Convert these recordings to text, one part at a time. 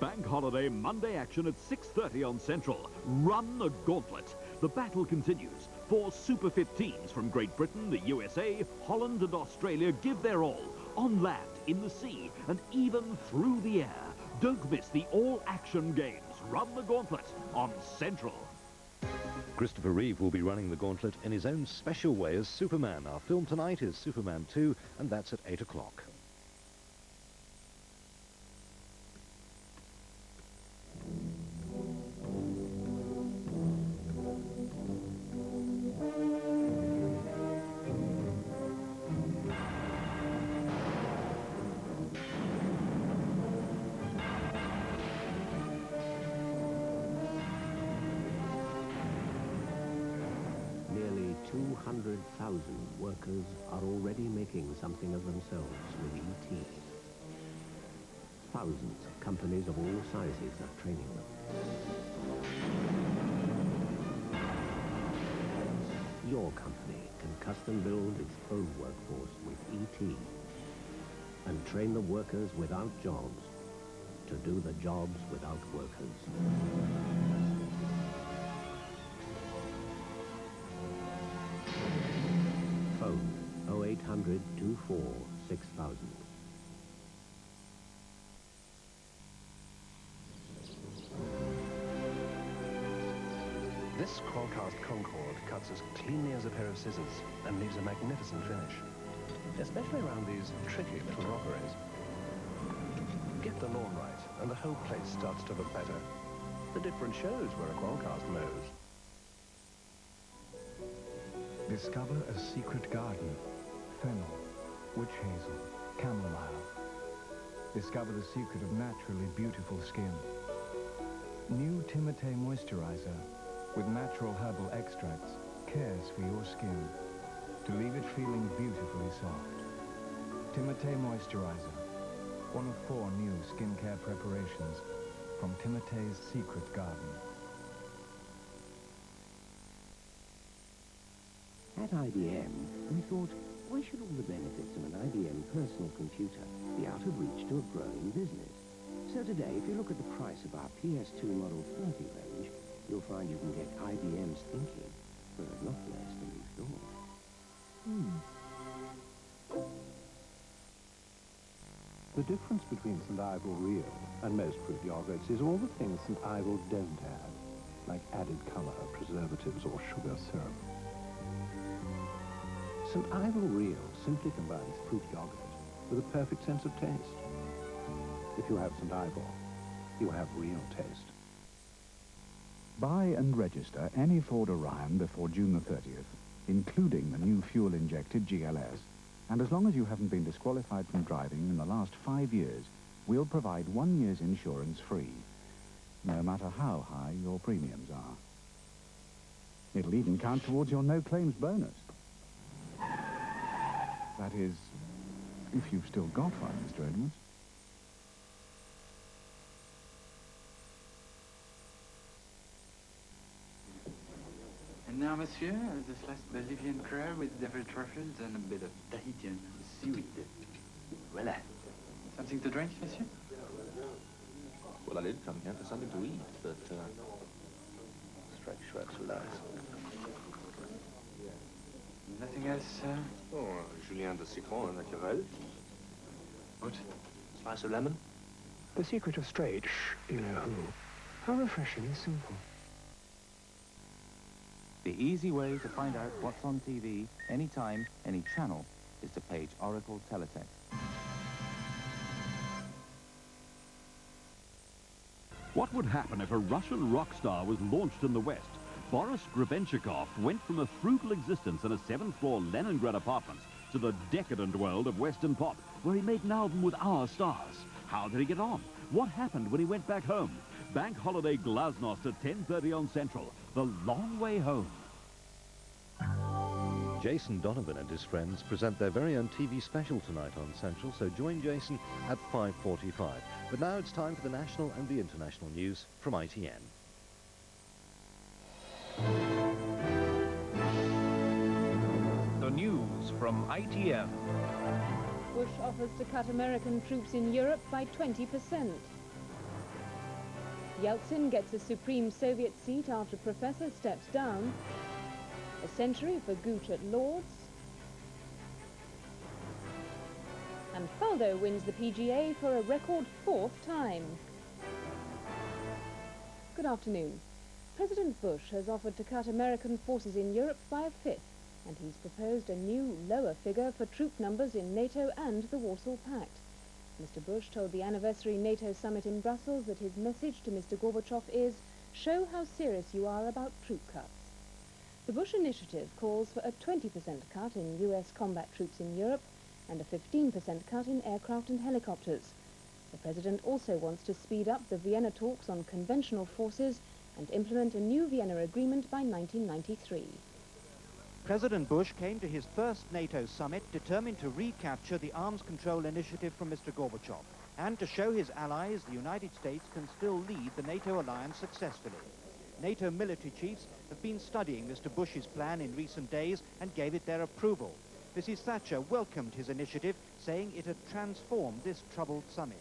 Bank holiday Monday action at 6:30 on Central. Run the gauntlet. The battle continues. 4 super fit teams from Great Britain, the USA, Holland and Australia give their all. On land, in the sea, and even through the air. Don't miss the all-action games. Run the gauntlet on Central. Christopher Reeve will be running the gauntlet in his own special way as Superman. Our film tonight is Superman 2, and that's at 8 o'clock. Nearly 200,000 workers are already making something of themselves with ET. Thousands of companies of all sizes are training them. Your company can custom build its own workforce with ET and train the workers without jobs to do the jobs without workers. Phone 0800 24 6000. This Qualcast Concorde cuts as cleanly as a pair of scissors and leaves a magnificent finish, especially around these tricky little rockeries. Get the lawn right and the whole place starts to look better. The difference shows where a Qualcast mows. Discover a secret garden. Fennel, witch hazel, chamomile. Discover the secret of naturally beautiful skin. New Timotei moisturizer with natural herbal extracts cares for your skin to leave it feeling beautifully soft. Timotei moisturizer, one of 4 new skincare preparations from Timotei's secret garden. At IBM, we thought, why should all the benefits of an IBM personal computer be out of reach to a growing business? So today, if you look at the price of our PS2 Model 30 range, you'll find you can get IBM's thinking for a lot less than you thought. The difference between St. Ivel Real and most fruit yogurts is all the things St. Ivel don't add, like added color, preservatives, or sugar syrup. St. Ivel Real simply combines fruit yogurt with a perfect sense of taste. If you have St. Ivel, you have real taste. Buy and register any Ford Orion before June the 30th, including the new fuel-injected GLS. And as long as you haven't been disqualified from driving in the last 5 years, we'll provide 1 year's insurance free, no matter how high your premiums are. It'll even count towards your no-claims bonus. That is, if you've still got one, Mr. Edwards. And now, monsieur, the sliced Bolivian crab with devil truffles and a bit of Tahitian seaweed. Voila. Something to drink, monsieur? Well, I did come here for something to eat, but straight shrugs were nice. Nothing else, sir? Oh, Julien de citron naturel. What? Slice of lemon. The secret of straight, you know who. How refreshing and simple. The easy way to find out what's on TV, anytime, any channel, is to page Oracle Teletext. What would happen if a Russian rock star was launched in the West? Boris Grebenshchikov went from a frugal existence in a 7th-floor Leningrad apartment to the decadent world of Western pop, where he made an album with our stars. How did he get on? What happened when he went back home? Bank holiday Glasnost at 10:30 on Central. The Long Way Home. Jason Donovan and his friends present their very own TV special tonight on Central, so join Jason at 5:45. But now it's time for the national and the international news from ITN. The news from ITN. Bush offers to cut American troops in Europe by 20%. Yeltsin gets a supreme Soviet seat after Professor steps down. A century for Gooch at Lord's. And Faldo wins the PGA for a record 4th time. Good afternoon. President Bush has offered to cut American forces in Europe by a 5th, and he's proposed a new, lower figure for troop numbers in NATO and the Warsaw Pact. Mr. Bush told the anniversary NATO summit in Brussels that his message to Mr. Gorbachev is, show how serious you are about troop cuts. The Bush initiative calls for a 20% cut in US combat troops in Europe and a 15% cut in aircraft and helicopters. The President also wants to speed up the Vienna talks on conventional forces and implement a new Vienna agreement by 1993. President Bush came to his first NATO summit determined to recapture the arms control initiative from Mr. Gorbachev and to show his allies the United States can still lead the NATO alliance successfully. NATO military chiefs have been studying Mr. Bush's plan in recent days and gave it their approval. Mrs. Thatcher welcomed his initiative, saying it had transformed this troubled summit.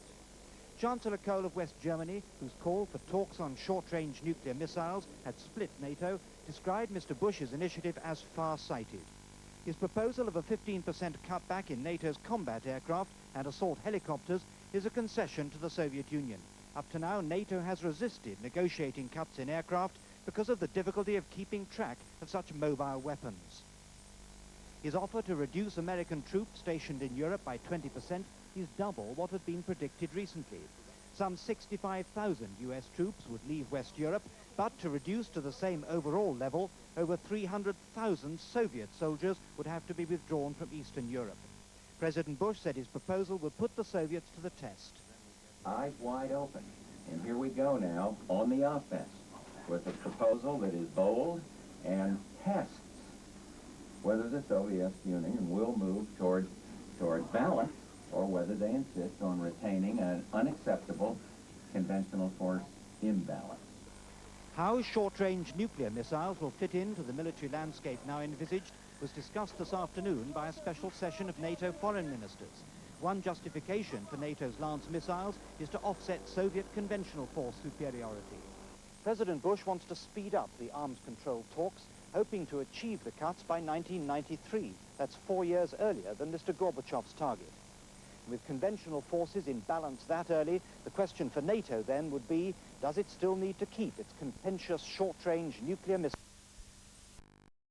Chancellor Kohl of West Germany, whose call for talks on short-range nuclear missiles had split NATO, described Mr. Bush's initiative as far-sighted. His proposal of a 15% cutback in NATO's combat aircraft and assault helicopters is a concession to the Soviet Union. Up to now, NATO has resisted negotiating cuts in aircraft because of the difficulty of keeping track of such mobile weapons. His offer to reduce American troops stationed in Europe by 20% is double what had been predicted recently. Some 65,000 US troops would leave West Europe, but to reduce to the same overall level, over 300,000 Soviet soldiers would have to be withdrawn from Eastern Europe. President Bush said his proposal would put the Soviets to the test. Eyes wide open, and here we go now on the offense with a proposal that is bold and tests whether the Soviet Union will move toward balance or whether they insist on retaining an unacceptable conventional force imbalance. How short-range nuclear missiles will fit into the military landscape now envisaged was discussed this afternoon by a special session of NATO foreign ministers. One justification for NATO's Lance missiles is to offset Soviet conventional force superiority. President Bush wants to speed up the arms control talks, hoping to achieve the cuts by 1993. That's 4 years earlier than Mr. Gorbachev's target. With conventional forces in balance that early, the question for NATO then would be, does it still need to keep its contentious short-range nuclear missiles?